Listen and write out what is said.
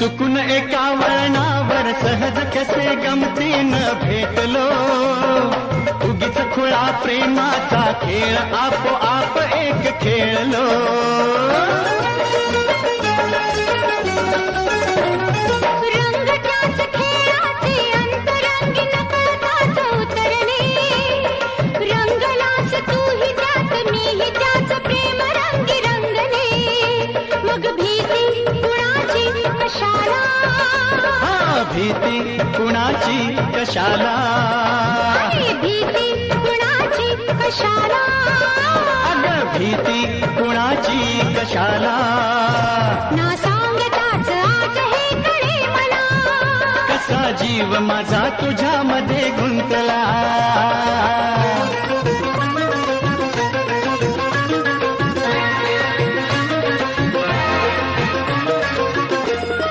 चुकून एका वळणावर सहज कसे गमतीनं भेटलो, उगीच खुळा प्रेमाचा खेळ आपोआप एक खेळलो. रंग त्याच खेळाचे अंतरंगी नकळताच उतरले, रंगलास तूही त्यात मीही त्याच प्रेम रंगी रंगले. मग भीती कुणाची कशाला, भीती कुणाची कशाला, भीती कुणाची कशाला, अगं भीती कुणाची कशाला. ना सांगताच आज हे कळे मला, कसा जीव माझा तुझ्यामध्ये गुंतला.